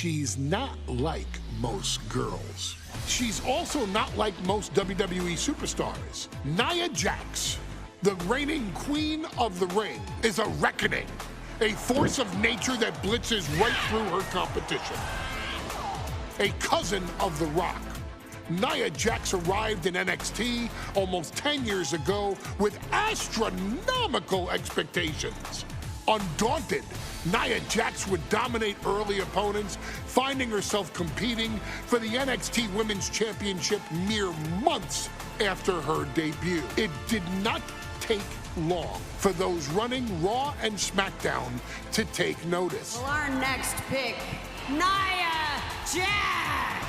she's not like most girls. She's also not like most WWE superstars. Nia Jax, the reigning queen of the ring, is a reckoning, a force of nature that blitzes right through her competition. A cousin of The Rock, Nia Jax arrived in NXT almost 10 years ago with astronomical expectations. Undaunted, Nia Jax would dominate early opponents, finding herself competing for the NXT Women's Championship mere months after her debut. It did not take long for those running Raw and SmackDown to take notice. Well, our next pick, Nia Jax!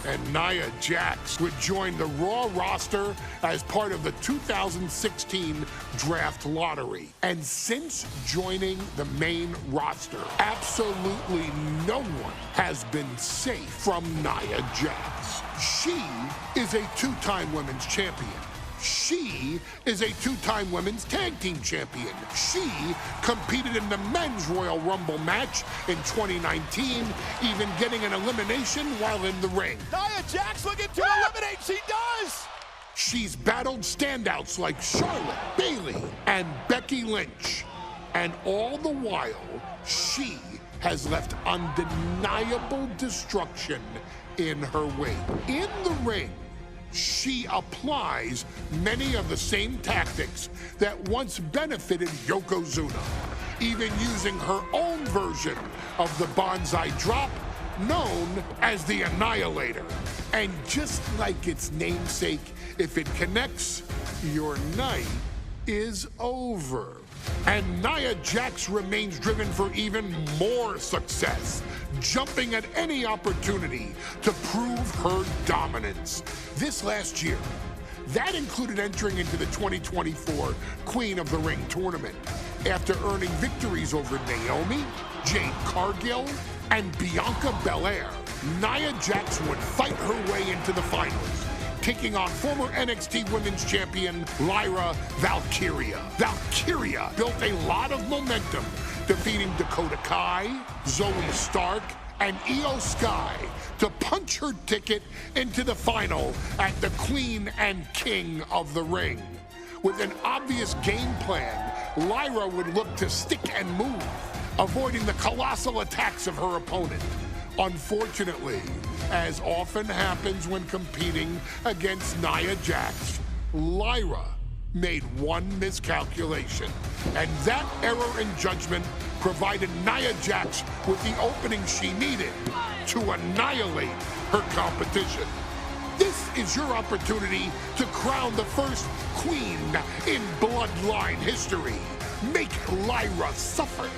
And Nia Jax would join the Raw roster as part of the 2016 draft lottery. And since joining the main roster, absolutely no one has been safe from Nia Jax. She is a two-time women's champion. She is a two-time women's tag team champion. She competed in the men's Royal Rumble match in 2019, even getting an elimination while in the ring. Nia Jax looking to eliminate, she does! She's battled standouts like Charlotte, Bayley, and Becky Lynch. And all the while, she has left undeniable destruction in her wake. In the ring, she applies many of the same tactics that once benefited Yokozuna, even using her own version of the Banzai drop, known as the Annihilator. And just like its namesake, if it connects, your night is over. And Nia Jax remains driven for even more success, jumping at any opportunity to prove her dominance. This last year, that included entering into the 2024 Queen of the Ring tournament after earning victories over Naomi, Jade Cargill, and Bianca Belair. Nia Jax would fight her way into the finals, taking on former NXT Women's Champion Lyra Valkyria. Valkyria built a lot of momentum, defeating Dakota Kai, Zoe Stark, and Io Sky to punch her ticket into the final at the Queen and King of the Ring. With an obvious game plan, Lyra would look to stick and move, avoiding the colossal attacks of her opponent. Unfortunately, as often happens when competing against Nia Jax, Lyra made one miscalculation, and that error in judgment provided Nia Jax with the opening she needed to annihilate her competition. This is your opportunity to crown the first queen in Bloodline history. Make Lyra suffer.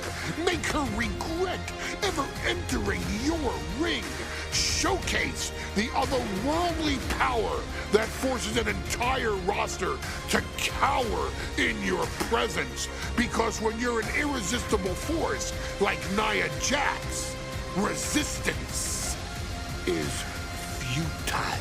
Make her regret ever entering your ring. Showcase the otherworldly power that forces an entire roster to cower in your presence. Because when you're an irresistible force like Nia Jax, resistance is futile.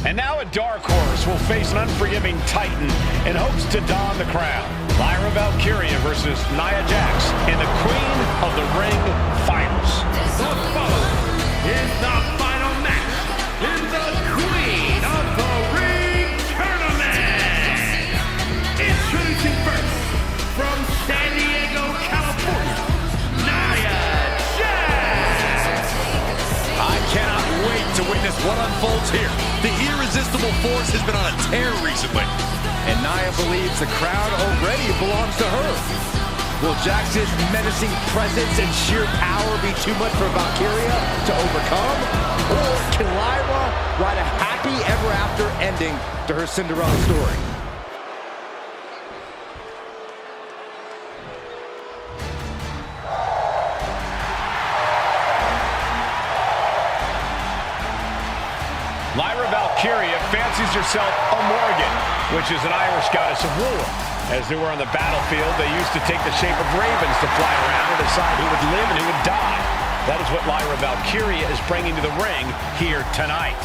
And now a dark horse will face an unforgiving titan in hopes to don the crown. Lyra Valkyria versus Nia Jax in the Queen of the Ring Finals. The following is the final match in the Queen of the Ring Tournament. Introducing first, from San Diego, California, Nia Jax. I cannot wait to witness what unfolds here. The irresistible force has been on a tear recently. And Nia believes the crowd already belongs to her. Will Jax's menacing presence and sheer power be too much for Valkyria to overcome? Or can Lyra write a happy ever after ending to her Cinderella story? Lyra Valkyria fancies herself a Morgan, which is an Irish goddess of war. As they were on the battlefield, they used to take the shape of ravens to fly around and decide who would live and who would die. That is what Lyra Valkyria is bringing to the ring here tonight.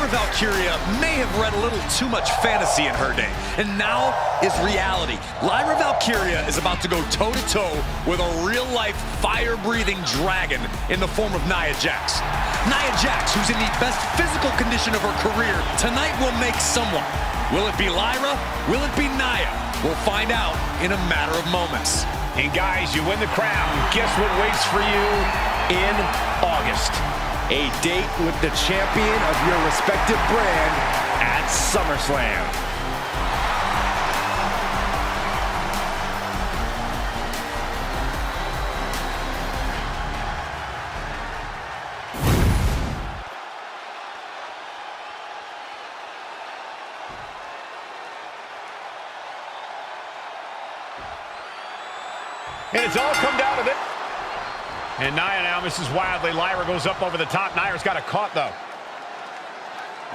Lyra Valkyria may have read a little too much fantasy in her day, and now is reality. Lyra Valkyria is about to go toe-to-toe with a real-life, fire-breathing dragon in the form of Nia Jax. Nia Jax, who's in the best physical condition of her career, tonight will make someone. Will it be Lyra? Will it be Nia? We'll find out in a matter of moments. And guys, you win the crown. Guess what waits for you in August? A date with the champion of your respective brand at SummerSlam. And it's all come down to this. And Nia now misses wildly. Lyra goes up over the top. Nia's got it caught, though.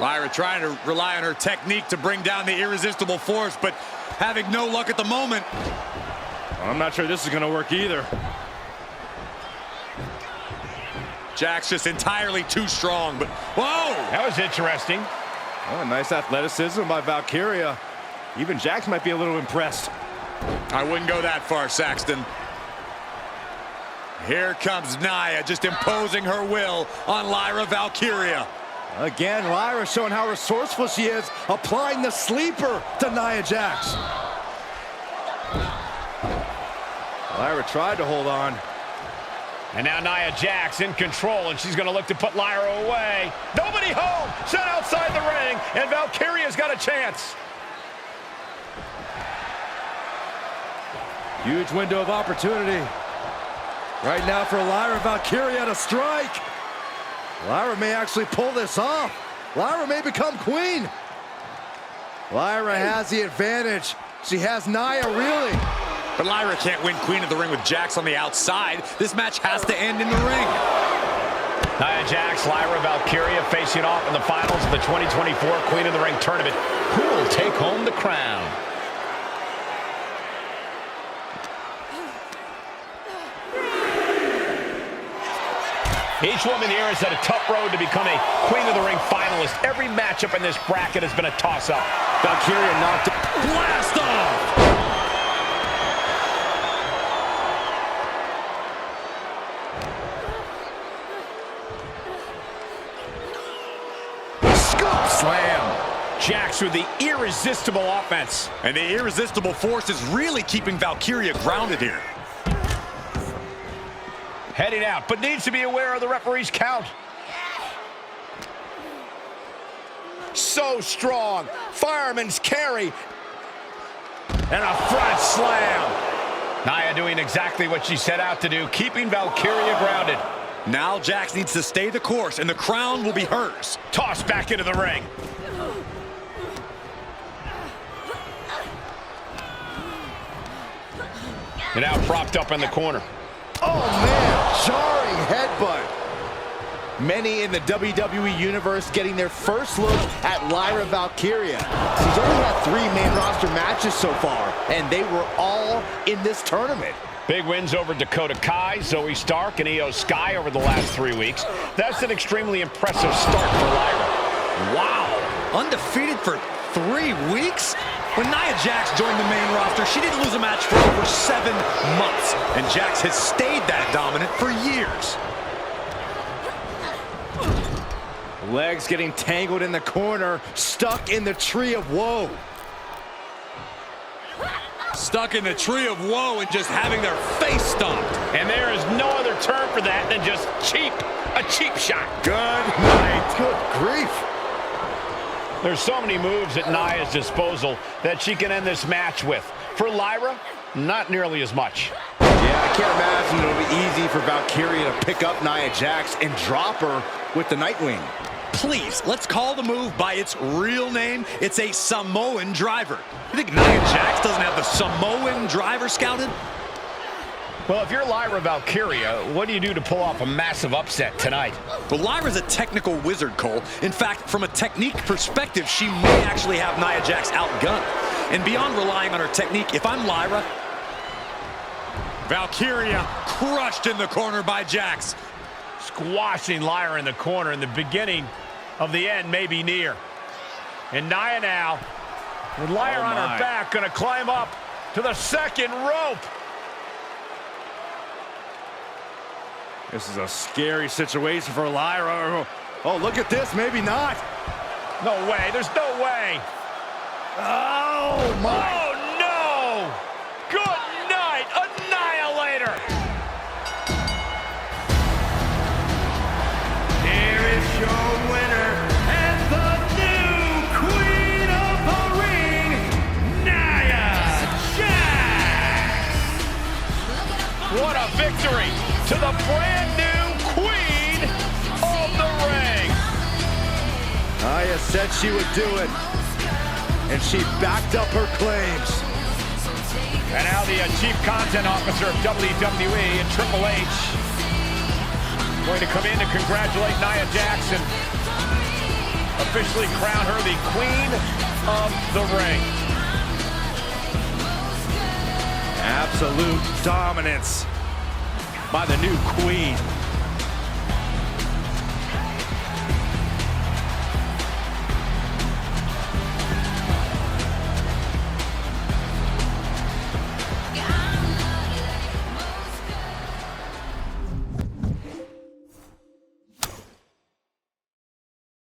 Lyra trying to rely on her technique to bring down the irresistible force, but having no luck at the moment. I'm not sure this is going to work either. Jax just entirely too strong, but whoa! That was interesting. Oh, nice athleticism by Valkyria. Even Jax might be a little impressed. I wouldn't go that far, Saxton. Here comes Nia, just imposing her will on Lyra Valkyria. Again, Lyra showing how resourceful she is, applying the sleeper to Nia Jax. Lyra tried to hold on. And now Nia Jax in control, and she's going to look to put Lyra away. Nobody home! Set outside the ring, and Valkyria's got a chance. Huge window of opportunity. Right now for Lyra Valkyria to strike. Lyra may actually pull this off. Lyra may become queen. Lyra has the advantage. She has Nia reeling. But Lyra can't win Queen of the Ring with Jax on the outside. This match has to end in the ring. Nia Jax, Lyra Valkyria facing off in the finals of the 2024 Queen of the Ring tournament. Who will take home the crown? Each woman here has had a tough road to become a Queen of the Ring finalist. Every matchup in this bracket has been a toss-up. Valkyria knocked it. Blast off! Scoop slam. Jax with the irresistible offense. And the irresistible force is really keeping Valkyria grounded here. Heading out, but needs to be aware of the referee's count. So strong. Fireman's carry. And a front slam. Nia doing exactly what she set out to do, keeping Valkyria grounded. Now Jax needs to stay the course, and the crown will be hers. Tossed back into the ring. And now propped up in the corner. Oh, man, jarring headbutt. Many in the WWE Universe getting their first look at Lyra Valkyria. She's only had 3 main roster matches so far, and they were all in this tournament. Big wins over Dakota Kai, Zoe Stark, and Io Sky over the last 3 weeks. That's an extremely impressive start for Lyra. Wow! Undefeated for 3 weeks? When Nia Jax joined the main roster, she didn't lose a match for over 7 months. And Jax has stayed that dominant for years. Legs getting tangled in the corner, stuck in the tree of woe. Stuck in the tree of woe and just having their face stomped. And there is no other term for that than just cheap. A cheap shot. Good night. Good grief. There's so many moves at Nia's disposal that she can end this match with. For Lyra, not nearly as much. Yeah, I can't imagine it'll be easy for Valkyria to pick up Nia Jax and drop her with the Nightwing. Please, let's call the move by its real name. It's a Samoan driver. You think Nia Jax doesn't have the Samoan driver scouted? Well, if you're Lyra Valkyria, what do you do to pull off a massive upset tonight? Well, Lyra's a technical wizard, Cole. In fact, from a technique perspective, she may actually have Nia Jax outgunned. And beyond relying on her technique, if I'm Lyra, Valkyria crushed in the corner by Jax. Squashing Lyra in the corner in the beginning. of the end may be near. And Nia now, with Lyra on her back, going to climb up to the second rope. This is a scary situation for Lyra. Oh, look at this. Maybe not. No way. There's no way. Oh, my. Oh, no. Good night, Annihilator. Here is your winner and the new Queen of the Ring, Nia Jax. What a victory to the brand new Queen of the Ring. Nia said she would do it, and she backed up her claims. And now the Chief Content Officer of WWE and Triple H going to come in to congratulate Nia Jax and officially crown her the Queen of the Ring. Absolute dominance by the new Queen.